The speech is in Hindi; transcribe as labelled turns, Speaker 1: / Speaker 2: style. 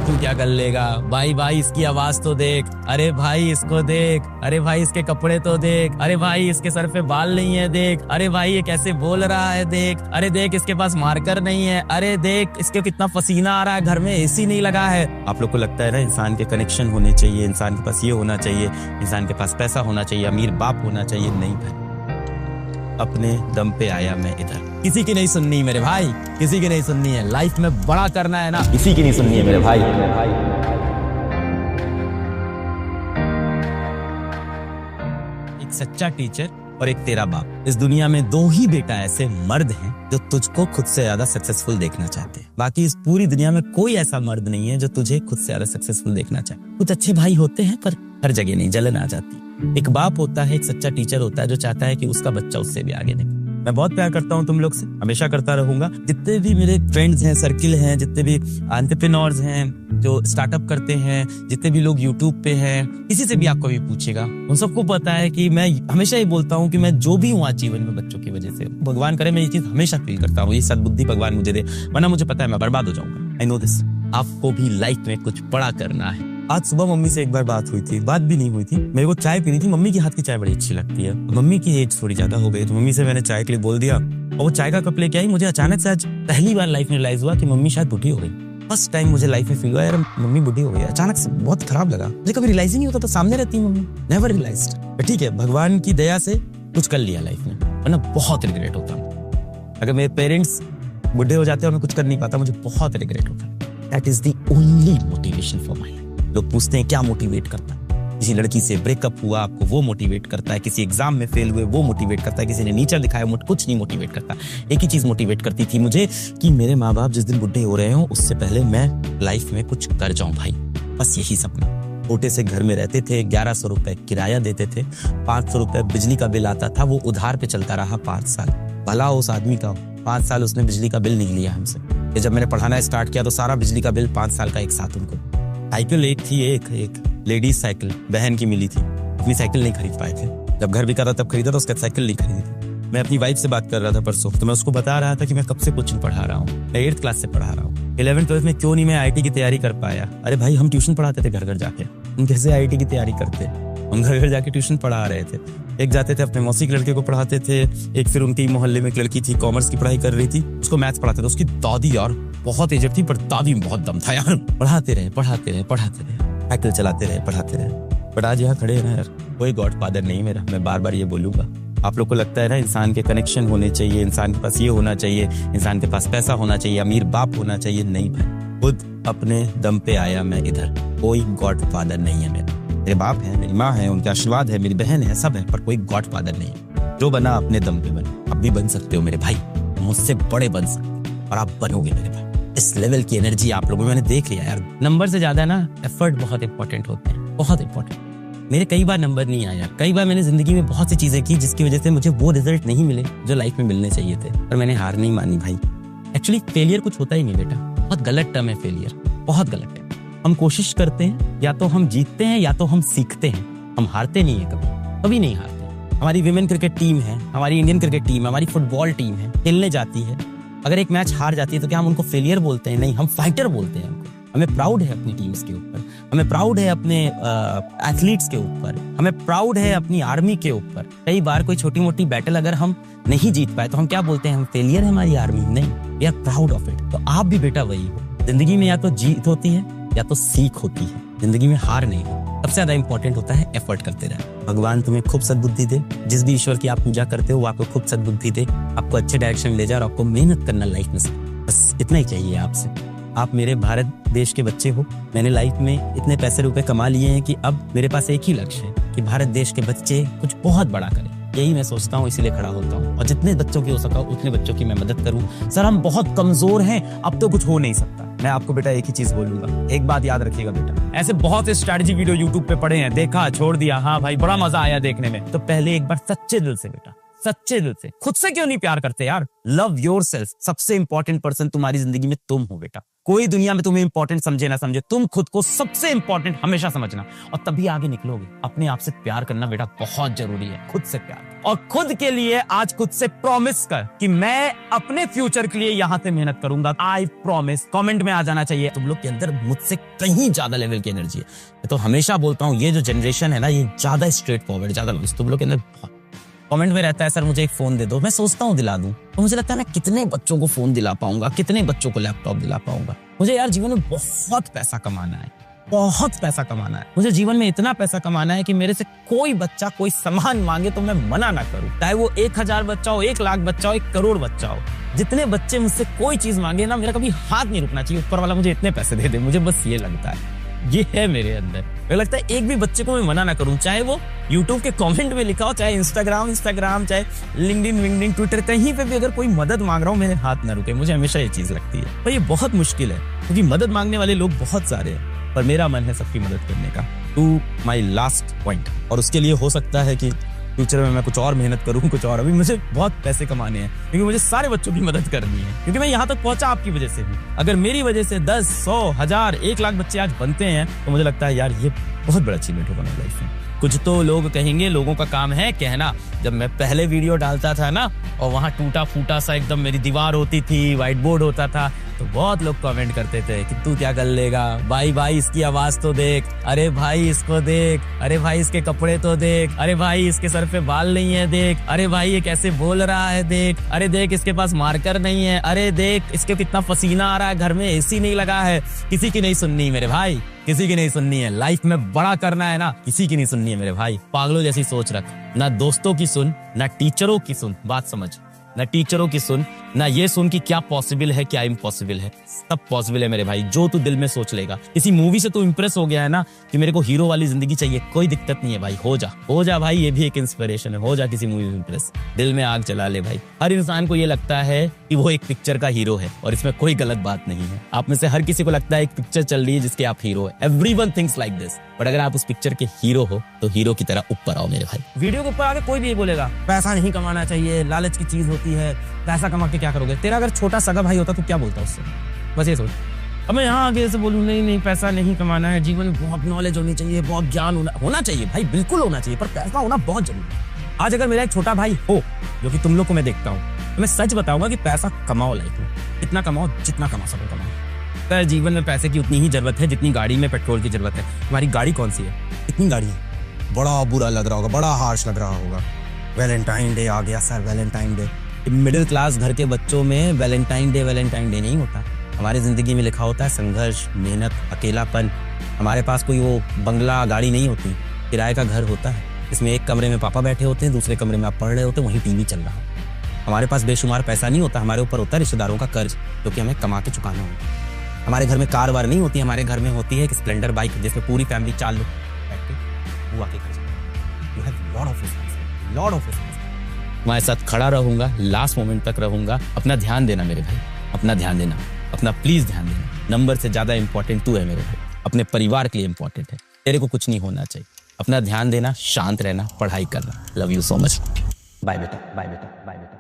Speaker 1: तू क्या कर लेगा। भाई भाई इसकी आवाज तो देख, अरे भाई इसको देख, अरे भाई इसके कपड़े तो देख, अरे भाई इसके सर पे बाल नहीं है देख, अरे भाई ये कैसे बोल रहा है देख, अरे देख इसके पास मार्कर नहीं है, अरे देख इसके कितना पसीना आ रहा है, घर में एसी नहीं लगा है। आप लोग को लगता है ना इंसान के कनेक्शन होने चाहिए, इंसान के पास ये होना चाहिए, इंसान के पास पैसा होना चाहिए, अमीर बाप होना चाहिए। नहीं भाई, अपने दम पे आया मैं इधर। किसी की नहीं सुननी मेरे भाई, किसी की नहीं सुननी है। लाइफ में बड़ा करना है ना, किसी की नहीं सुननी है मेरे भाई। एक सच्चा टीचर और एक तेरा बाप। इस दुनिया में दो ही बेटा ऐसे मर्द हैं जो तुझको खुद से ज्यादा सक्सेसफुल देखना चाहते हैं। बाकी इस पूरी दुनिया में कोई ऐसा मर्द नहीं है जो तुझे खुद से ज्यादा सक्सेसफुल देखना चाहे। कुछ अच्छे भाई होते हैं पर हर जगह नहीं, जलन आ जाती। एक बाप होता है, एक सच्चा टीचर होता है जो चाहता है कि उसका बच्चा उससे भी आगे निकले। मैं बहुत प्यार करता हूँ तुम लोग से, हमेशा करता रहूंगा। जितने भी मेरे फ्रेंड्स हैं, सर्किल हैं, जितने भी एंटरप्रेन्योर्स हैं जो स्टार्टअप करते हैं, जितने भी लोग यूट्यूब पे हैं, किसी से भी आपको भी पूछेगा, उन सबको पता है कि मैं हमेशा ही बोलता हूँ कि मैं जो भी हूँ आज जीवन में बच्चों की वजह से, भगवान करे मैं ये चीज हमेशा फील करता हूँ, ये सद्बुद्धि भगवान मुझे दे, वरना मुझे पता है मैं बर्बाद हो जाऊंगा। I know this. आपको भी लाइफ में कुछ बड़ा करना है। आज सुबह मम्मी से एक बार बात हुई थी, बात भी नहीं हुई थी, मेरे को चाय पीनी थी। मम्मी की हाथ की चाय बड़ी अच्छी लगती है। मम्मी की एज थोड़ी ज्यादा हो गई तो मम्मी से मैंने चाय के लिए बोल दिया और वो चाय का कप लेके आई। मुझे अचानक से आज पहली बार लाइफ में रियलाइज हुआ कि मम्मी शायद बुढ़ी हो गई। फर्स्ट टाइम मुझे लाइफ में फील हुआ यार मम्मी बुढ़ी हो गई। अचानक से बहुत खराब लगा। मुझे कभी रियलाइज ही नहीं होता था, सामने रहती मम्मी, नेवर रियलाइज्ड। ठीक है, भगवान की दया से कुछ कर लिया लाइफ में, वरना बहुत रिग्रेट होता। अगर मेरे पेरेंट्स बुढ़े हो जाते और मैं कुछ कर नहीं पाता, मुझे बहुत रिग्रेट होता। That is the only motivation for my. लोग पूछते हैं क्या मोटिवेट करता है। किसी लड़की से ब्रेकअप हुआ आपको, वो मोटिवेट करता है। किसी एग्जाम में फेल हुए, वो मोटिवेट करता है। किसी ने नीचा दिखाया, कुछ नहीं मोटिवेट करता। एक ही चीज मोटिवेट करती थी मुझे कि मेरे माँ बाप जिस दिन बुढ़े हो रहे हो उससे पहले मैं लाइफ में कुछ कर जाऊं भाई। बस यही सपना। छोटे से घर में रहते थे, 1100 रुपए किराया देते थे, 500 रुपए बिजली का बिल आता था, वो उधार पे चलता रहा 5 साल। भला उस आदमी का 5 साल उसने बिजली का बिल नहीं लिया हमसे। जब मैंने पढ़ाना स्टार्ट किया तो सारा बिजली का बिल 5 साल का एक साथ उनको। साइकिल एक थी, एक लेडीज साइकिल बहन की मिली थी। अपनी साइकिल नहीं खरीद पाए थे। जब घर बिका था तब खरीदा था, उसका साइकिल नहीं खरीदी थी। मैं अपनी वाइफ से बात कर रहा था परसों, तो मैं उसको बता रहा था कि मैं कब से कोचिंग पढ़ा रहा हूँ। मैं 8th क्लास से पढ़ा रहा हूँ। 11th 12th में क्यों नहीं मैं IIT की तैयारी कर पाया। अरे भाई हम ट्यूशन पढ़ाते थे घर घर जाके, हम कैसे IIT की तैयारी करते। हम घर घर जाके ट्यूशन पढ़ा रहे थे। एक जाते थे अपने मौसी के लड़के को पढ़ाते थे, एक फिर उनके मोहल्ले में एक लड़की थी कॉमर्स की पढ़ाई कर रही थी, उसको मैथ्स पढ़ाते थे। उसकी दादी यार बहुत एजड थी पर दादी में बहुत दम था यार। पढ़ाते रहे साइकिल चलाते रहे, पढ़ाते रहे। बट आज यहाँ खड़े हैं ना यार, कोई गॉडफादर नहीं मेरा। मैं बार बार ये बोलूंगा। आप लोग को लगता है ना इंसान के कनेक्शन होने चाहिए, इंसान के पास ये होना चाहिए, इंसान के पास पैसा होना चाहिए, अमीर बाप होना चाहिए। नहीं भाई, खुद अपने दम पे आया मैं इधर। कोई गॉडफादर नहीं है मेरा। मेरे बाप है, मेरी माँ है, उनके आशीर्वाद है, मेरी बहन है, सब है, पर कोई गॉडफादर नहीं है। जो बना अपने दम पे बना। आप भी बन सकते हो मेरे भाई, मुझसे बड़े बन सकते और आप बनोगे मेरे भाई। इस लेवल की एनर्जी आप लोगों में मैंने देख लिया यार। नंबर से ज्यादा ना एफर्ट बहुत इंपॉर्टेंट होते हैं, बहुत इंपॉर्टेंट। मेरे कई बार नंबर नहीं आया, कई बार मैंने जिंदगी में बहुत सी चीजें की जिसकी वजह से मुझे वो रिजल्ट नहीं मिले जो लाइफ में मिलने चाहिए थे, पर मैंने हार नहीं मानी भाई। एक्चुअली फेलियर कुछ होता ही नहीं बेटा, बहुत गलत टर्म है फेलियर, बहुत गलत है। हम कोशिश करते हैं, या तो हम जीतते हैं या तो हम सीखते हैं। हम हारते नहीं है, कभी कभी नहीं हारते। हमारी विमेन क्रिकेट टीम है, हमारी इंडियन क्रिकेट टीम है, हमारी फुटबॉल टीम है, खेलने जाती है। अगर एक मैच हार जाती है तो क्या हम उनको फेलियर बोलते हैं? नहीं, हम फाइटर बोलते हैं उनको। हमें प्राउड है अपनी टीम्स के ऊपर, हमें प्राउड है अपने एथलीट्स के ऊपर, हमें प्राउड है अपनी आर्मी के ऊपर। कई बार कोई छोटी मोटी बैटल अगर हम नहीं जीत पाए तो हम क्या बोलते हैं? हम फेलियर है हमारी आर्मी। नहीं, we are proud of it. तो आप भी बेटा वही हो। जिंदगी में या तो जीत होती है या तो सीख होती है, जिंदगी में हार नहीं। सबसे ज्यादा इंपॉर्टेंट होता है एफर्ट करते रहना। भगवान तुम्हें खूब सद्बुद्धि दे। जिस भी ईश्वर की आप पूजा करते हो वो आपको खूब सद्बुद्धि दे, आपको अच्छे डायरेक्शन ले जाए और आपको मेहनत करना लाइफ में। बस इतना ही चाहिए आपसे। आप मेरे भारत देश के बच्चे हो। मैंने लाइफ में इतने पैसे रुपए कमा लिए हैं कि अब मेरे पास एक ही लक्ष्य है कि भारत देश के बच्चे कुछ बहुत बड़ा करें। यही मैं सोचता हूँ, इसीलिए खड़ा होता हूँ और जितने बच्चों की हो सका उतने बच्चों की मैं मदद करूँ। सर हम बहुत कमजोर हैं, अब तो कुछ हो नहीं सकता। मैं आपको बेटा एक ही चीज बोलूंगा, एक बात याद रखिएगा बेटा। ऐसे बहुत से स्ट्रैटेजी वीडियो यूट्यूब पे पड़े हैं, देखा छोड़ दिया, हाँ भाई बड़ा मजा आया देखने में। तो पहले एक बार सच्चे दिल से बेटा, सच्चे दिल से खुद से क्यों नहीं प्यार करते यार? Love yourself. सबसे इंपॉर्टेंट पर्सन तुम्हारी जिंदगी में तुम हो बेटा। कोई दुनिया में तुम्हें इंपॉर्टेंट समझे ना समझे, तुम खुद को सबसे इंपॉर्टेंट हमेशा समझना और तभी आगे निकलोगे। अपने आप से प्यार करना बेटा बहुत जरूरी है, खुद से प्यार। और खुद के लिए आज खुद से प्रॉमिस कर कि मैं अपने फ्यूचर के लिए यहां से मेहनत करूंगा। I promise. कमेंट में आ जाना चाहिए तुम लोग के अंदर मुझसे कहीं ज्यादा लेवल की एनर्जी है। मैं तो हमेशा बोलता हूं ये जो जनरेशन है ना, ये ज्यादा स्ट्रेट फॉरवर्ड, ज्यादा तुम लोग के अंदर। कमेंट में रहता है सर मुझे एक फोन दे दो, मैं सोचता हूँ दिला दूं, तो मुझे लगता है मैं कितने बच्चों को फोन दिला पाऊंगा, कितने बच्चों को लैपटॉप दिला पाऊंगा। मुझे यार जीवन में बहुत पैसा कमाना है, बहुत पैसा कमाना है। मुझे जीवन में इतना पैसा कमाना है कि मेरे से कोई बच्चा कोई सामान मांगे तो मैं मना ना करूं, चाहे वो 1000 बच्चा हो, 1 लाख बच्चा हो, 1 करोड़ बच्चा हो। जितने बच्चे मुझसे कोई चीज मांगे ना, मेरा कभी हाथ नहीं रुकना चाहिए, ऊपर वाला मुझे इतने पैसे दे दे, मुझे बस ये लगता है, ये है मेरे अंदर। मुझे लगता है एक भी बच्चे को मैं मना ना करूं, चाहे वो YouTube के कमेंट में लिखा हो, चाहे इंस्टाग्राम, चाहे लिंक्डइन, ट्विटर, कहीं पे भी अगर कोई मदद मांग रहा हूं, मेरे हाथ ना रुके। मुझे हमेशा ये चीज लगती है। पर ये बहुत मुश्किल है क्योंकि मदद मांगने वाले लोग बहुत सारे हैं, पर मेरा मन है सबकी मदद करने का। टू माई लास्ट पॉइंट, और उसके लिए हो सकता है कि फ्यूचर में मैं कुछ और मेहनत करूं, कुछ और। अभी मुझे बहुत पैसे कमाने हैं क्योंकि मुझे सारे बच्चों की मदद करनी है, क्योंकि मैं यहाँ तक पहुंचा आपकी वजह से भी। अगर मेरी वजह से 10, 100, 1000, 1 लाख बच्चे आज बनते हैं तो मुझे लगता है यार ये बहुत बड़ा अचीवमेंट होगा मेरी लाइफ में। कुछ तो लोग कहेंगे, लोगों का काम है कहना। जब मैं पहले वीडियो डालता था ना, और वहां टूटा फूटा सा एकदम मेरी दीवार होती थी, व्हाइट बोर्ड होता था, तो बहुत लोग कमेंट करते थे कि तू क्या कर लेगा, भाई इसकी आवाज तो देख, अरे भाई इसको देख, अरे भाई इसके कपड़े तो देख, अरे भाई इसके सर पे बाल नहीं है देख, अरे भाई ये कैसे बोल रहा है देख, अरे देख इसके पास मार्कर नहीं है, अरे देख इसके कितना पसीना आ रहा है, घर में एसी नहीं लगा है। किसी की नहीं सुननी मेरे भाई, किसी की नहीं सुननी है। लाइफ में बड़ा करना है ना, किसी की नहीं सुननी है मेरे भाई। पागलों जैसी सोच रख, ना दोस्तों की सुन, ना टीचरों की सुन, बात समझ, ना टीचरों की सुन, ना ये सुन कि क्या पॉसिबल है क्या इम्पॉसिबल है। सब पॉसिबल है मेरे भाई, जो तू दिल में सोच लेगा। किसी मूवी से तू इंप्रेस हो गया है ना कि मेरे को हीरो वाली जिंदगी चाहिए, कोई दिक्कत नहीं है भाई, हो जा भाई, ये भी एक इंस्पिरेशन है। हो जा किसी मूवी में इंप्रेस, दिल में आग जला ले भाई। हर इंसान को ये लगता है कि वो एक पिक्चर का हीरो है, और इसमें कोई गलत बात नहीं है। आप में से हर किसी को लगता है एक पिक्चर चल रही है जिसके आप हीरो है। Everyone thinks like this, but अगर आप उस पिक्चर के हीरो हो तो हीरो की तरह ऊपर आओ मेरे भाई। वीडियो के ऊपर आके कोई भी ये बोलेगा पैसा नहीं कमाना चाहिए, लालच की चीज होती है, पैसा कमा के क्या करोगे। तेरा अगर छोटा सगा भाई होता तो क्या बोलता उससे, बस ये सोच। अब मैं यहाँ आगे से बोलूँ नहीं पैसा नहीं कमाना है, जीवन में बहुत नॉलेज होनी चाहिए, बहुत ज्ञान होना चाहिए भाई, बिल्कुल होना चाहिए, पर पैसा होना बहुत जरूरी है। आज अगर मेरा एक छोटा भाई हो, जो कि तुम लोग को मैं देखता हूँ, तो मैं सच बताऊंगा कि पैसा कमाओ लाइफ में, इतना कमाओ जितना कमा सको कमाओ। पर जीवन में पैसे की उतनी ही जरूरत है जितनी गाड़ी में पेट्रोल की जरूरत है। तुम्हारी गाड़ी कौन सी है, कितनी गाड़ी है। बड़ा बुरा लग रहा होगा, बड़ा हार्श लग रहा होगा, वैलेंटाइन डे आ गया sir, Valentine day. Middle class घर के बच्चों में वैलेंटाइन डे नहीं होता। हमारी जिंदगी में लिखा होता है संघर्ष, मेहनत, अकेलापन। हमारे पास कोई वो बंगला गाड़ी नहीं होती, किराए का घर होता है। इसमें एक कमरे में पापा बैठे होते हैं, दूसरे कमरे में आप पढ़ रहे होते हैं, वहीं टीवी चल रहा है। हमारे पास बेशुमार पैसा नहीं होता, हमारे ऊपर होता है रिश्तेदारों का कर्ज, जो कि हमें कमा के चुकाना होता है। हमारे घर में कार वार नहीं होती, हमारे घर में होती है एक स्प्लेंडर बाइक, जिसमें पूरी फैमिली 4 लोग बैठ के बुआ के घर जाते। You have lot of responsibility. तुम्हारे साथ खड़ा रहूंगा, लास्ट मोमेंट तक रहूंगा। अपना ध्यान देना मेरे भाई, अपना ध्यान देना, अपना प्लीज ध्यान देना। नंबर से ज्यादा इंपॉर्टेंट तू है मेरे भाई, अपने परिवार के लिए इंपॉर्टेंट है। तेरे को कुछ नहीं होना चाहिए। अपना ध्यान देना, शांत रहना, पढ़ाई करना। Love you so much. Bye बेटा, बाय बेटा, बाय बेटा।